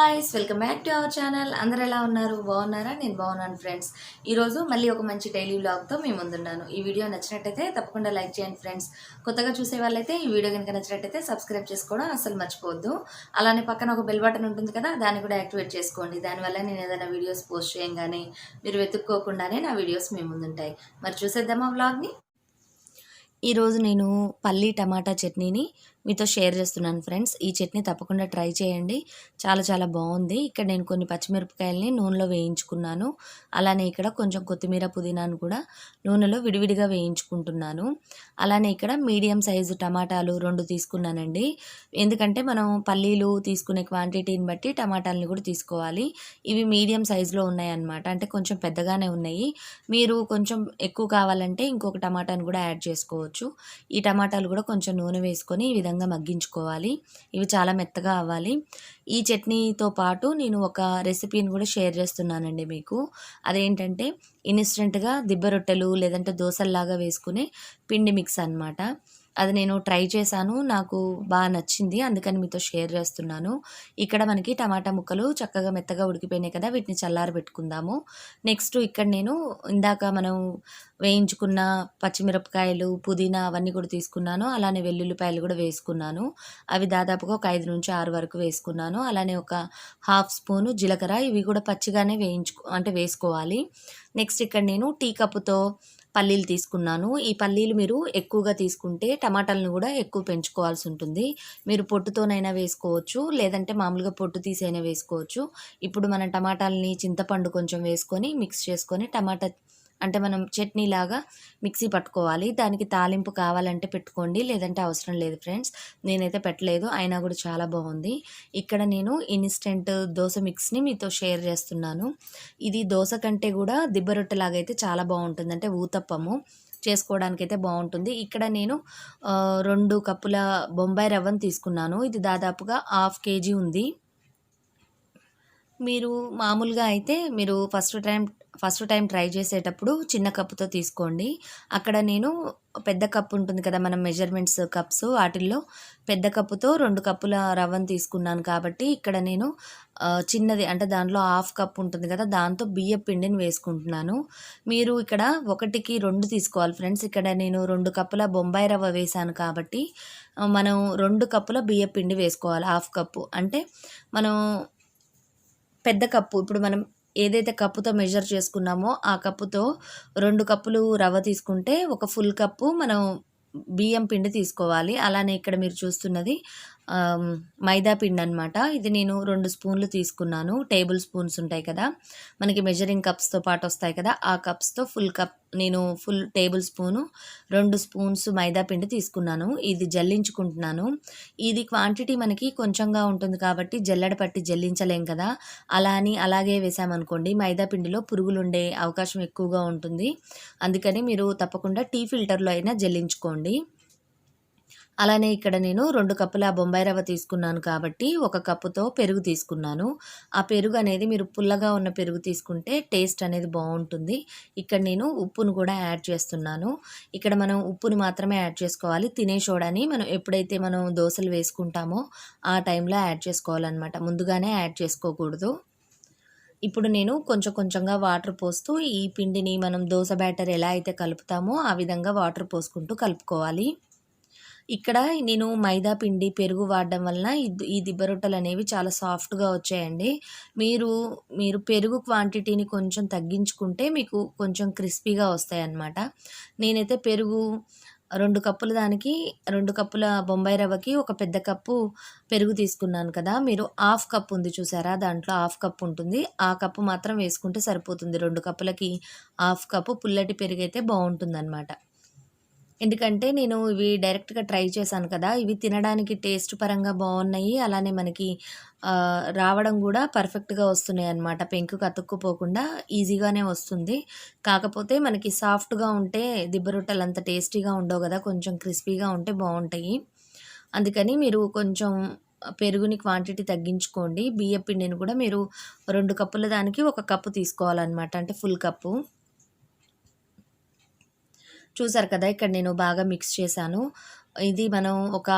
Guys welcome back to our channel. అందరు ఎలా ఉన్నారు? బాగున్నారా? నేను బాగున్నాను ఫ్రెండ్స్. ఈరోజు మళ్ళీ ఒక మంచి డైలీ వ్లాగ్తో మీ ముందున్నాను. ఈ వీడియో నచ్చినట్టయితే తప్పకుండా లైక్ చేయండి ఫ్రెండ్స్. కొత్తగా చూసే వాళ్ళైతే ఈ వీడియో కనుక నచ్చినట్టయితే సబ్స్క్రైబ్ చేసుకోవడం అసలు మర్చిపోవద్దు. అలానే పక్కన ఒక బెల్ బటన్ ఉంటుంది కదా, దాన్ని కూడా యాక్టివేట్ చేసుకోండి. దానివల్ల నేను ఏదైనా వీడియోస్ పోస్ట్ చేయగానే మీరు వెతుక్కోకుండానే నా వీడియోస్ మీ ముందుంటాయి. మరి చూసేద్దామా వ్లాగ్ని? ఈరోజు నేను పల్లి టమాటా చట్నీని మీతో షేర్ చేస్తున్నాను ఫ్రెండ్స్. ఈ చట్నీ తప్పకుండా ట్రై చేయండి, చాలా చాలా బాగుంది. ఇక్కడ నేను కొన్ని పచ్చిమిరపకాయలని నూనెలో వేయించుకున్నాను. అలానే ఇక్కడ కొంచెం కొత్తిమీర పుదీనాను కూడా నూనెలో విడివిడిగా వేయించుకుంటున్నాను. అలానే ఇక్కడ మీడియం సైజు టమాటాలు 2 తీసుకున్నానండి. ఎందుకంటే మనం పల్లీలు తీసుకునే క్వాంటిటీని బట్టి టమాటాలని కూడా తీసుకోవాలి. ఇవి మీడియం సైజులో ఉన్నాయన్నమాట, అంటే కొంచెం పెద్దగానే ఉన్నాయి. మీరు కొంచెం ఎక్కువ కావాలంటే ఇంకొక టమాటాను కూడా యాడ్ చేసుకోవచ్చు. ఈ టమాటాలు కూడా కొంచెం నూనె వేసుకొని ఈ విధంగా మగ్గించుకోవాలి. ఇవి చాలా మెత్తగా అవ్వాలి. ఈ చట్నీతో పాటు నేను ఒక రెసిపీని కూడా షేర్ చేస్తున్నానండి మీకు. అదేంటంటే ఇన్స్టెంట్గా దిబ్బ రొట్టెలు లేదంటే దోశల్లాగా వేసుకునే పిండి మిక్స్ అన్నమాట. అది నేను ట్రై చేశాను, నాకు బాగా నచ్చింది, అందుకని మీతో షేర్ చేస్తున్నాను. ఇక్కడ మనకి టమాటా ముక్కలు చక్కగా మెత్తగా ఉడికిపోయినాయి కదా, వీటిని చల్లారి పెట్టుకుందాము. నెక్స్ట్ ఇక్కడ నేను ఇందాక మనం వేయించుకున్న పచ్చిమిరపకాయలు, పుదీనా అవన్నీ కూడా తీసుకున్నాను. అలానే వెల్లుల్లిపాయలు కూడా వేసుకున్నాను. అవి దాదాపుగా ఒక 5 నుంచి 6 వరకు వేసుకున్నాను. అలానే ఒక హాఫ్ స్పూను జీలకర్ర, ఇవి కూడా పచ్చిగానే వేసుకోవాలి. నెక్స్ట్ ఇక్కడ నేను టీ కప్పుతో పల్లీలు తీసుకున్నాను. ఈ పల్లీలు మీరు ఎక్కువగా తీసుకుంటే టమాటాలను కూడా ఎక్కువ పెంచుకోవాల్సి ఉంటుంది. మీరు పొట్టుతోనైనా వేసుకోవచ్చు, లేదంటే మామూలుగా పొట్టు తీసైనా వేసుకోవచ్చు. ఇప్పుడు మనం టమాటాలని చింతపండు కొంచెం వేసుకొని మిక్స్ చేసుకొని టమాటా అంటే మనం చట్నీ లాగా మిక్సీ పట్టుకోవాలి. దానికి తాలింపు కావాలంటే పెట్టుకోండి, లేదంటే అవసరం లేదు ఫ్రెండ్స్. నేనైతే పెట్టలేదు, అయినా కూడా చాలా బాగుంది. ఇక్కడ నేను ఇన్స్టెంట్ దోశ మిక్స్ని మీతో షేర్ చేస్తున్నాను. ఇది దోశ కంటే కూడా దిబ్బ రొట్టెలాగా అయితే చాలా బాగుంటుంది, అంటే ఊతప్పము చేసుకోవడానికైతే బాగుంటుంది. ఇక్కడ నేను 2 కప్పుల బొంబాయి రవ్వను తీసుకున్నాను. ఇది దాదాపుగా 1/2 kg ఉంది. మీరు మామూలుగా అయితే మీరు ఫస్ట్ టైం ట్రై చేసేటప్పుడు చిన్న కప్పుతో తీసుకోండి. అక్కడ నేను పెద్ద కప్పు ఉంటుంది కదా, మనం మెజర్మెంట్స్ కప్స్, వాటిల్లో పెద్ద కప్పుతో 2 కప్పుల రవ్వను తీసుకున్నాను. కాబట్టి ఇక్కడ నేను చిన్నది, అంటే దాంట్లో 1/2 కప్ ఉంటుంది కదా, దాంతో బియ్యం పిండిని వేసుకుంటున్నాను. మీరు ఇక్కడ 1కి 2 తీసుకోవాలి ఫ్రెండ్స్. ఇక్కడ నేను 2 కప్పుల బొంబాయి రవ్వ వేసాను కాబట్టి మనం 2 కప్పుల బియ్యం పిండి వేసుకోవాలి. 1/2 కప్పు అంటే మనం పెద్ద కప్పు, ఇప్పుడు మనం ఏదైతే కప్పుతో మెజర్ చేసుకున్నామో ఆ కప్పుతో 2 కప్పులు రవ్వ తీసుకుంటే ఒక ఫుల్ కప్పు మనం బియ్యం పిండి తీసుకోవాలి. అలానే ఇక్కడ మీరు చూస్తున్నది మైదా పిండి అనమాట. ఇది నేను 2 స్పూన్లు తీసుకున్నాను. టేబుల్ స్పూన్స్ ఉంటాయి కదా, మనకి మెజరింగ్ కప్స్తో పాటు వస్తాయి కదా, ఆ కప్స్తో నేను ఫుల్ టేబుల్ స్పూను 2 స్పూన్స్ మైదా పిండి తీసుకున్నాను. ఇది జల్లించుకుంటున్నాను. ఇది క్వాంటిటీ మనకి కొంచెంగా ఉంటుంది కాబట్టి జల్లెడ పట్టి జల్లించలేం కదా, అలా అని అలాగే వేసామనుకోండి మైదా పిండిలో పురుగులు ఉండే అవకాశం ఎక్కువగా ఉంటుంది. అందుకని మీరు తప్పకుండా టీ ఫిల్టర్లో అయినా జల్లించుకోండి. అలానే ఇక్కడ నేను 2 కప్పుల బొంబాయి రవ్వ తీసుకున్నాను కాబట్టి 1 కప్పుతో పెరుగు తీసుకున్నాను. ఆ పెరుగు అనేది మీరు పుల్లగా ఉన్న పెరుగు తీసుకుంటే టేస్ట్ అనేది బాగుంటుంది. ఇక్కడ నేను ఉప్పును కూడా యాడ్ చేస్తున్నాను. ఇక్కడ మనం ఉప్పును మాత్రమే యాడ్ చేసుకోవాలి. తినే సోడాని మనం ఎప్పుడైతే మనం దోశలు వేసుకుంటామో ఆ టైంలో యాడ్ చేసుకోవాలన్నమాట, ముందుగానే యాడ్ చేసుకోకూడదు. ఇప్పుడు నేను కొంచెం కొంచెంగా వాటర్ పోస్తూ ఈ పిండిని మనం దోశ బ్యాటర్ ఎలా అయితే కలుపుతామో ఆ విధంగా వాటర్ పోసుకుంటూ కలుపుకోవాలి. ఇక్కడ నేను మైదా పిండి, పెరుగు వాడడం వలన ఈ దిబ్బ రొట్టెలు అనేవి చాలా సాఫ్ట్గా వచ్చాయండి. మీరు పెరుగు క్వాంటిటీని కొంచెం తగ్గించుకుంటే మీకు కొంచెం క్రిస్పీగా వస్తాయన్నమాట. నేనైతే పెరుగు 2 కప్పుల దానికి 2 కప్పుల బొంబాయి రవ్వకి ఒక పెద్ద కప్పు పెరుగు తీసుకున్నాను కదా, మీరు 1/2 కప్ ఉంది చూసారా, దాంట్లో 1/2 కప్ ఉంటుంది. ఆ కప్పు మాత్రం వేసుకుంటే సరిపోతుంది. 2 కప్పులకి 1/2 కప్పు పుల్లటి పెరుగు అయితే బాగుంటుందన్నమాట. ఎందుకంటే నేను ఇవి డైరెక్ట్‌గా ట్రై చేశాను కదా, ఇవి తినడానికి టేస్ట్ పరంగా బాగున్నాయి. అలానే మనకి రావడం కూడా పర్ఫెక్ట్‌గా వస్తున్నాయన్నమాట. పెంకుకి అతుక్కుపోకుండా ఈజీగానే వస్తుంది. కాకపోతే మనకి సాఫ్ట్‌గా ఉంటే దిబ్బ రొట్టెలు అంత టేస్టీగా ఉండవు కదా, కొంచెం క్రిస్పీగా ఉంటే బాగుంటాయి. అందుకని మీరు కొంచెం పెరుగుని క్వాంటిటీ తగ్గించుకోండి. బియ్యం పిండిని కూడా మీరు 2 కప్పుల దానికి 1 కప్పు తీసుకోవాలన్నమాట, అంటే ఫుల్ కప్పు. చూసారు కదా, ఇక్కడ నేను బాగా మిక్స్ చేశాను. ఇది మనం ఒక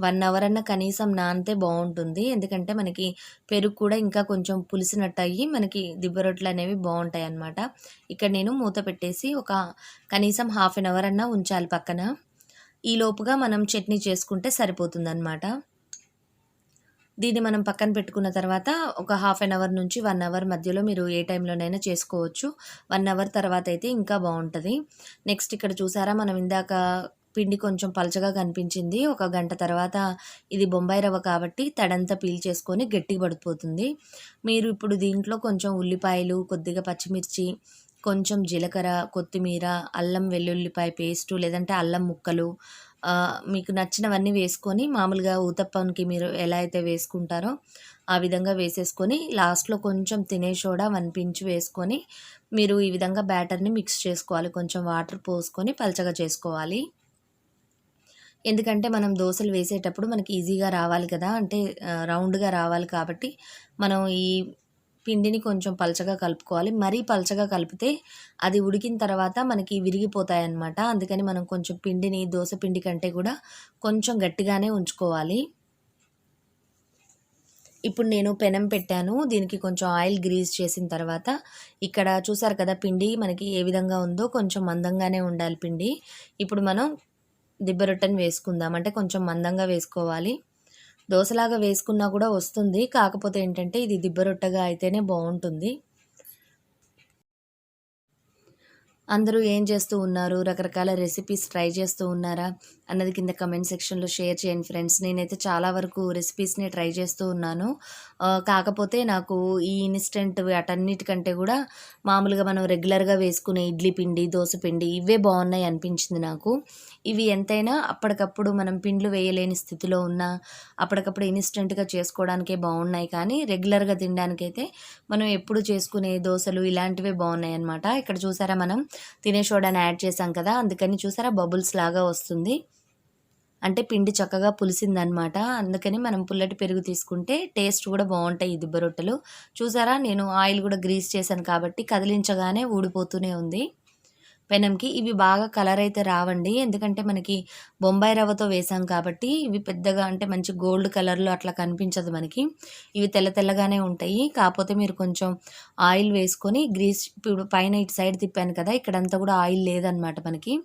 1 అవర్ అన్నా కనీసం నానితే బావుంటుంది. ఎందుకంటే మనకి పెరుగు కూడా ఇంకా కొంచెం పులిసినట్టయ్యి మనకి దిబ్బ రొట్టెలనేవి బావుంటాయన్నమాట. ఇక్కడ నేను మూత పెట్టేసి ఒక కనీసం హాఫ్ అన్ అవర్ అన్నా ఉంచాలి పక్కన. ఈ లోపుగా మనం చట్నీ చేసుకుంటే సరిపోతుందన్నమాట. దీన్ని మనం పక్కన పెట్టుకున్న తర్వాత ఒక హాఫ్ అన్ అవర్ నుంచి 1 అవర్ మధ్యలో మీరు ఏ టైంలోనైనా చేసుకోవచ్చు. 1 అవర్ తర్వాత అయితే ఇంకా బావుంటది. నెక్స్ట్ ఇక్కడ చూసారా మనం ఇందాక పిండి కొంచెం పలచగా కనిపించింది. ఒక గంట తర్వాత ఇది బొంబాయి రవ్వ కాబట్టి తడంతా పీల్చేసుకొని గట్టిగా పడిపోతుంది. మీరు ఇప్పుడు దీంట్లో కొంచెం ఉల్లిపాయలు, కొద్దిగా పచ్చిమిర్చి, కొంచెం జీలకర్ర, కొత్తిమీర, అల్లం వెల్లుల్లిపాయ పేస్టు లేదంటే అల్లం ముక్కలు మీకు నచ్చినవన్నీ వేసుకొని మామూలుగా ఊతప్పంకి మీరు ఎలా అయితే వేసుకుంటారో ఆ విధంగా వేసేసుకొని లాస్ట్‌లో కొంచెం తినే సోడా 1 పించ్ వేసుకొని మీరు ఈ విధంగా బ్యాటర్‌ని మిక్స్ చేసుకోవాలి. కొంచెం వాటర్ పోసుకొని పలచగా చేసుకోవాలి. ఎందుకంటే మనం దోసలు వేసేటప్పుడు మనకి ఈజీగా రావాలి కదా! అంటే రౌండ్‌గా రావాలి కాబట్టి మనం ఈ పిండిని కొంచెం పలచగా కలుపుకోవాలి. మరీ పలచగా కలిపితే అది ఉడికిన తర్వాత మనకి విరిగిపోతాయన్నమాట. అందుకని మనం కొంచెం పిండిని దోస పిండి కంటే కూడా కొంచెం గట్టిగానే ఉంచుకోవాలి. ఇప్పుడు నేను పెనం పెట్టాను. దీనికి కొంచెం ఆయిల్ గ్రీజ్ చేసిన తర్వాత ఇక్కడ చూసారు కదా పిండి మనకి ఏ విధంగా ఉందో కొంచెం మందంగానే ఉండాలి పిండి. ఇప్పుడు మనం దిబ్బ రొట్టెని వేసుకుందాం. అంటే కొంచెం మందంగా వేసుకోవాలి. దోసలాగా వేసుకున్నా కూడా వస్తుంది. కాకపోతే ఏంటంటే ఇది దిబ్బ రొట్టెగా అయితేనే బావుంటుంది. అందరూ ఏం చేస్తూ ఉన్నారు? రకరకాల రెసిపీస్ ట్రై చేస్తూ ఉన్నారా? అన్నది కింద కమెంట్ సెక్షన్‌లో షేర్ చేయండి ఫ్రెండ్స్. నేనైతే చాలా వరకు రెసిపీస్‌ని ట్రై చేస్తూ ఉన్నాను. కాకపోతే నాకు ఈ ఇన్‌స్టంట్ వాటన్నిటికంటే గూడా మామూలుగా మనం రెగ్యులర్‌గా వేసుకునే ఇడ్లీ పిండి, దోస పిండి ఇవే బావున్నాయి అనిపించింది నాకు. ఇవి ఎంతైనా అప్పటికప్పుడు మనం పిండ్లు వేయలేని స్థితిలో ఉన్నా, అప్పటికప్పుడు ఇన్‌స్టంట్‌గా చేసుకోవడానికే బావున్నాయి కానీ, రెగ్యులర్‌గా తినడానికైతే మనం ఎప్పుడు చేసుకునే దోసలు ఇలాంటివే బావున్నాయన్నమాట. ఇక్కడ చూసారా మనం తినే సోడాని యాడ్ చేశాం కదా! అందుకని చూసారా బబుల్స్ లాగా వస్తుంది. అంటే పిండి చక్కగా పులిసిందనమాట. అందుకని మనం పుల్లటి పెరుగు తీసుకుంటే టేస్ట్ కూడా బావుంటాయి ఈ దిబ్బ రొట్టెలు. చూసారా నేను ఆయిల్ కూడా గ్రీస్ చేశాను కాబట్టి కదిలించగానే ఊడిపోతూనే ఉంది పెనంకి. ఇవి బాగా కలర్ అయితే రావండి. ఎందుకంటే మనకి బొంబాయి రవ్వతో వేసాం కాబట్టి ఇవి పెద్దగా అంటే మంచి గోల్డ్ కలర్‌లో అట్లా కనిపించదు మనకి. ఇవి తెల్ల తెల్లగానే ఉంటాయి. కాపోతే మీరు కొంచెం ఆయిల్ వేసుకొని గ్రీస్ ఇప్పుడు పైన ఇటు సైడ్ తిప్పాను కదా! ఇక్కడంతా కూడా ఆయిల్ లేదనమాట మనకి.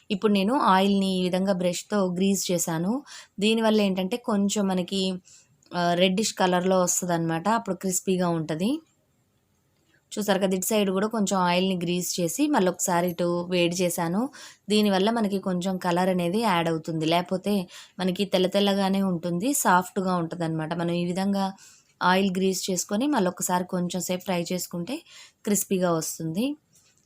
ఇప్పుడు నేను ఆయిల్‌ని ఈ విధంగా బ్రష్‌తో గ్రీజ్ చేశాను. దీనివల్ల ఏంటంటే కొంచెం మనకి రెడ్డిష్ కలర్‌లో వస్తదనమాట. అప్పుడు క్రిస్పీగా ఉంటది. చూసారు కదా! ఇటు సైడ్ కూడా కొంచెం ఆయిల్‌ని గ్రీజ్ చేసి మళ్ళొకసారి ఇటు వేడి చేశాను. దీనివల్ల మనకి కొంచెం కలర్ అనేది యాడ్ అవుతుంది. లేపోతే మనకి తెల్ల తెల్లగానే ఉంటుంది. సాఫ్ట్‌గా ఉంటదనమాట. మనం ఈ విధంగా ఆయిల్ గ్రీజ్ చేసుకొని మళ్ళొకసారి కొంచెం సేపు ఫ్రై చేసుకుంటే క్రిస్పీగా వస్తుంది.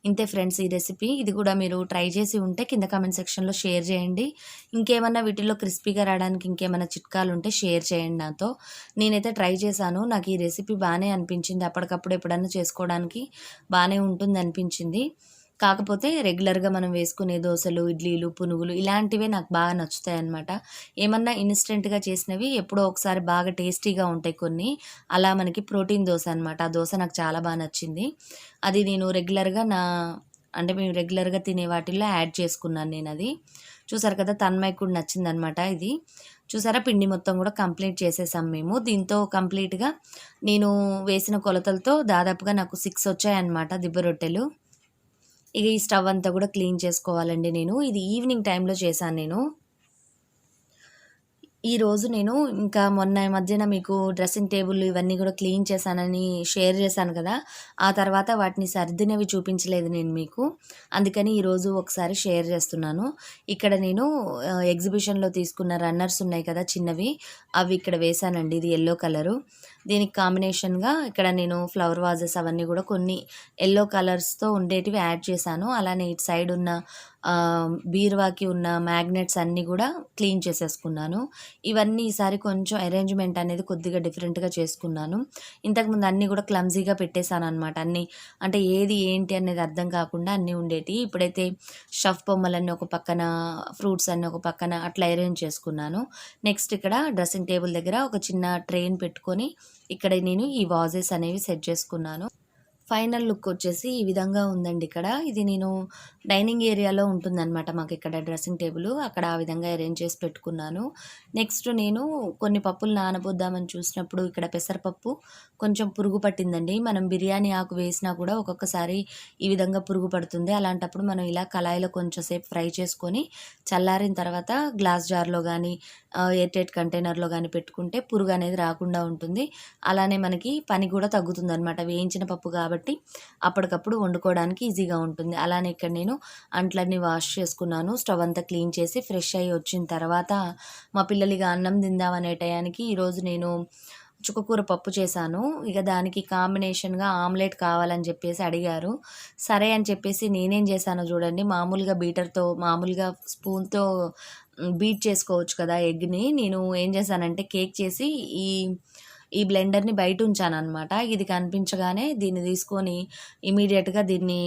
ఇంతే ఫ్రెండ్స్ ఈ రెసిపీ. ఇది కూడా మీరు ట్రై చేసి ఉంటే కింద కామెంట్ సెక్షన్‌లో షేర్ చేయండి. ఇంకేమన్నా వీటిల్లో క్రిస్పీగా రావడానికి ఇంకేమన్నా చిట్కాలుంటే షేర్ చేయండి నాతో. నేనైతే ట్రై చేశాను. నాకు ఈ రెసిపీ బానే అనిపించింది. అప్పటికప్పుడు ఎప్పుడన్నా చేసుకోవడానికి బానే ఉంటుందనిపించింది. కాకపోతే రెగ్యులర్‌గా మనం వేసుకునే దోసలు, ఇడ్లీలు, పునుగులు ఇలాంటివే నాకు బాగా నచ్చుతాయన్నమాట. ఏమన్నా ఇన్‌స్టంట్‌గా చేసినవి ఎప్పుడో ఒకసారి బాగా టేస్టీగా ఉంటాయి కొన్ని. అలా మనకి ప్రోటీన్ దోస అనమాట. ఆ దోస నాకు చాలా బా నచ్చింది. అది నేను రెగ్యులర్‌గా అంటే మేము రెగ్యులర్‌గా తినే వాటిల్లో యాడ్ చేసుకున్నాను నేనది. చూసారు కదా! తన్మయ్యకి కూడా నచ్చిందనమాట ఇది. చూసారా పిండి మొత్తం కూడా కంప్లీట్ చేసేసాం మేము. దీంతో కంప్లీట్‌గా నేను వేసిన కొలతలతో దాదాపుగా నాకు 6 వచ్చాయన్నమాట దిబ్బ రొట్టెలు. ఇక ఈ స్టవ్ అంతా కూడా క్లీన్ చేసుకోవాలండి నేను. ఇది ఈవినింగ్ టైంలో చేశాను నేను. ఈరోజు నేను ఇంకా మొన్న ఈ మధ్యన మీకు డ్రెస్సింగ్ టేబుల్ ఇవన్నీ కూడా క్లీన్ చేశానని షేర్ చేశాను కదా! ఆ తర్వాత వాటిని సర్దినవి చూపించలేదు నేను మీకు. అందుకని ఈరోజు ఒకసారి షేర్ చేస్తున్నాను. ఇక్కడ నేను ఎగ్జిబిషన్‌లో తీసుకున్న రన్నర్స్ ఉన్నాయి కదా చిన్నవి, అవి ఇక్కడ వేశానండి. ఇది యెల్లో కలరు. దీనికి కాంబినేషన్‌గా ఇక్కడ నేను ఫ్లవర్ వాజెస్ అవన్నీ కూడా కొన్ని యెల్లో కలర్స్‌తో ఉండేటివి యాడ్ చేశాను. అలానే ఇటు సైడ్ ఉన్న బీరువాకి ఉన్న మ్యాగ్నెట్స్ అన్నీ కూడా క్లీన్ చేసేసుకున్నాను. ఇవన్నీ ఈసారి కొంచెం అరేంజ్‌మెంట్ అనేది కొద్దిగా డిఫరెంట్‌గా చేసుకున్నాను. ఇంతకుముందు అన్నీ కూడా క్లమ్జీగా పెట్టేసాననమాట. అన్నీ అంటే ఏది ఏంటి అనేది అర్థం కాకుండా అన్నీ ఉండేటియి. ఇప్పుడైతే స్టఫ్ బొమ్మలన్నీ ఒక పక్కన, ఫ్రూట్స్ అన్నీ ఒక పక్కన అట్లా అరేంజ్ చేసుకున్నాను. నెక్స్ట్ ఇక్కడ డ్రెస్సింగ్ టేబుల్ దగ్గర ఒక చిన్న ట్రేని పెట్టుకొని ఇక్కడ నేను ఈ వాజెస్ అనేవి సెట్ చేసుకున్నాను. ఫైనల్ లుక్ వచ్చేసి ఈ విధంగా ఉందండి ఇక్కడ. ఇది నేను డైనింగ్ ఏరియాలో ఉంటుందన్నమాట మాకు ఇక్కడ డ్రెస్సింగ్ టేబుల్. అక్కడ ఆ విధంగా అరేంజ్ చేసి పెట్టుకున్నాను. నెక్స్ట్ నేను కొన్ని పప్పులు నానబోద్దామని చూసినప్పుడు ఇక్కడ పెసరపప్పు కొంచెం పురుగు పట్టిందండి. మనం బిర్యానీ ఆకు వేసినా కూడా ఒక్కొక్కసారి ఈ విధంగా పురుగు పడుతుంది. అలాంటప్పుడు మనం ఇలా కళాయిలో కొంచెం సేపు ఫ్రై చేసుకొని చల్లారిన తర్వాత గ్లాస్ జార్‌లో గానీ, ఎయిర్ టైట్ కంటైనర్‌లో గానీ పెట్టుకుంటే పురుగు అనేది రాకుండా ఉంటుంది. అలానే మనకి పని కూడా తగ్గుతుందనమాట. వేయించిన పప్పు కాబట్టి అప్పటికప్పుడు వండుకోవడానికి ఈజీగా ఉంటుంది. అలానే ఇక్కడ నేను అంట్లన్నీ వాష్ చేసుకున్నాను. స్టవ్ అంతా క్లీన్ చేసి ఫ్రెష్ అయ్యి వచ్చిన తర్వాత మా పిల్లలు ఇక అన్నం తిందామనే టయానికి ఈరోజు నేను చుక్కకూర పప్పు చేశాను. ఇక దానికి కాంబినేషన్‌గా ఆమ్లెట్ కావాలని చెప్పేసి అడిగారు. సరే అని చెప్పేసి నేనేం చేశానో చూడండి, మామూలుగా బీటర్‌తో మామూలుగా స్పూన్‌తో బీట్ చేసుకోవచ్చు కదా ఎగ్‌ని. నేను ఏం చేశానంటే కేక్ చేసి ఈ ఈ బ్లెండర్‌ని బయటుంచాననమాట. ఇది కనిపించగానే దీన్ని తీసుకొని ఇమ్మీడియేట్‌గా దీన్ని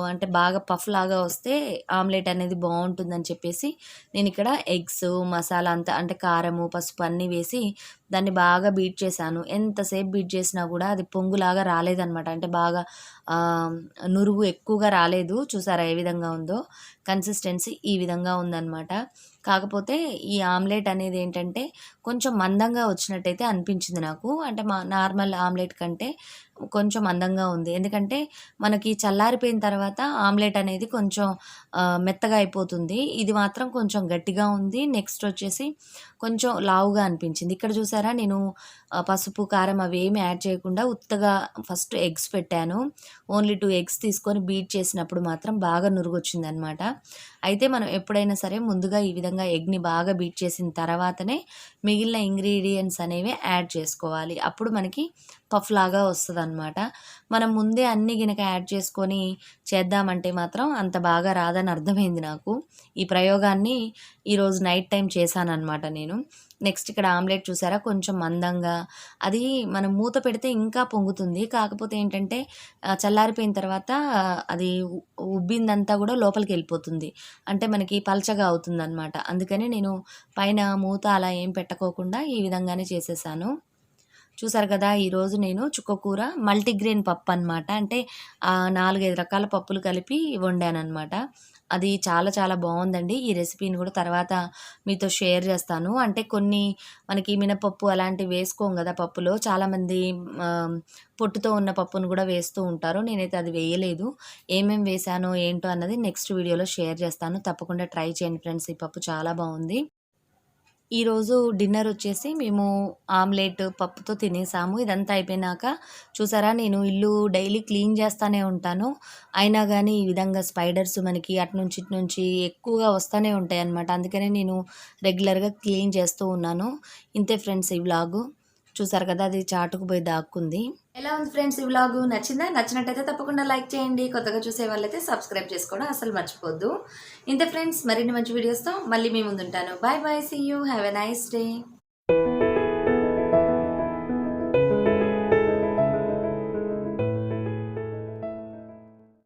అంటే బాగా పఫ్ లాగా వస్తే ఆమ్లెట్ అనేది బావుంటుందని చెప్పేసి నేనిక్కడ ఎగ్స్, మసాలా అంతా అంటే కారము, పసుపు అన్నీ వేసి దాన్ని బాగా బీట్ చేశాను. ఎంతసేపు బీట్ చేసినా గూడా అది పొంగులాగా రాలేదనమాట. అంటే బాగా ఆహ్, నురుగు ఎక్కువగా రాలేదు. చూసారా ఏ విధంగా ఉందో? కన్సిస్టెన్సీ ఈ విధంగా ఉందనమాట. కాకపోతే ఈ ఆమ్లెట్ అనేదేంటంటే కొంచెం మందంగా వచ్చినట్టయితే అనిపించింది నాకు. అంటే నార్మల్ ఆమ్లెట్ కంటే కొంచెం మందంగా ఉంది. ఎందుకంటే మనకి చల్లారిపోయిన తర్వాత ఆమ్లెట్ అనేది కొంచెం మెత్తగా అయిపోతుంది. ఇది మాత్రం కొంచెం గట్టిగా ఉంది. నెక్స్ట్ వచ్చేసి కొంచెం లావుగా అనిపించింది. ఇక్కడ చూసారా నేను పసుపు, కారం అవేమి యాడ్ చేయకుండా ఉత్తగా ఫస్ట్ ఎగ్స్ పెట్టాను. ఓన్లీ 2 ఎగ్స్ తీసుకొని బీట్ చేసినప్పుడు మాత్రం బాగా నురుగొచ్చిందనమాట. అయితే మనం ఎప్పుడైనా సరే ముందుగా ఈ విధంగా ఎగ్‌ని బాగా బీట్ చేసిన తర్వాతనే మిగిలిన ఇంగ్రీడియెంట్స్ అనేవి యాడ్ చేసుకోవాలి. అప్పుడు మనకి పఫ్‌లాగా వస్తదనమాట. మనం ముందే అన్నీ గినక యాడ్ చేసుకొని చేద్దామంటే మాత్రం అంత బాగా రాదని అర్థమైంది నాకు. ఈ ప్రయోగాన్ని ఈరోజు నైట్ టైమ్ చేశాననమాట నేను. నెక్స్ట్ ఇక్కడ ఆమ్లెట్ చూసారా కొంచెం మందంగా అది మనం మూత పెడితే ఇంకా పొంగుతుంది. కాకపోతే ఏంటంటే చల్లారిపోయిన తర్వాత అది ఉబ్బిందంతా కూడా లోపలికెళ్ళిపోతుంది. అంటే మనకి పల్చగా అవుతుందనమాట. అందుకని నేను పైన మూత అలా ఏం పెట్టుకోకుండా ఈ విధంగానే చేసేసాను. చూసారు కదా! ఈరోజు నేను చుక్కకూర మల్టీగ్రెయిన్ పప్పనమాట. అంటే 4, 5 రకాల పప్పులు కలిపి వండాననమాట. అది చాలా చాలా బావుందండి. ఈ రెసిపీని కూడా తర్వాత మీతో షేర్ చేస్తాను. అంటే కొన్ని మనకి మినపప్పు అలాంటివి వేసుకోం గదా పప్పులో. చాలామంది పొట్టుతో ఉన్న పప్పును కూడా వేస్తూ ఉంటారు. నేనైతే అది వేయలేదు. ఏమేం వేశానో ఏంటో అన్నది నెక్స్ట్ వీడియోలో షేర్ చేస్తాను. తప్పకుండా ట్రై చేయండి ఫ్రెండ్స్. ఈ పప్పు చాలా బావుంది. ఈరోజు డిన్నర్ వచ్చేసి మేము ఆమ్లెట్, పప్పుతో తినేసాము. ఇదంతా అయిపోయినాక చూసారా నేను ఇల్లు డైలీ క్లీన్ చేస్తానే ఉంటాను. అయినా గానీ ఈ విధంగా స్పైడర్స్ మనకి అటునుంచి ఇటునుంచి ఎక్కువగా వస్తానే ఉంటాయన్నమాట. అందుకనే నేను రెగ్యులర్‌గా క్లీన్ చేస్తూ ఉన్నాను. ఇంతే ఫ్రెండ్స్ ఈ వ్లాగు. చూసారు కదా! అది చాటుకు పోయి దాక్కుంది. ఎలా ఉంది ఫ్రెండ్స్ ఈ వ్లాగు? నచ్చిందా? నచ్చినట్టయితే తప్పకుండా లైక్ చేయండి. కొత్తగా చూసే వాళ్ళైతే సబ్స్క్రైబ్ చేసుకోవడం అస్సలు మర్చిపోద్దు. ఇంతే ఫ్రెండ్స్ మరిన్ని మంచి వీడియోస్‌తో మళ్ళీ మీ ముందుంటాను. Bye bye. See you. Have a nice day.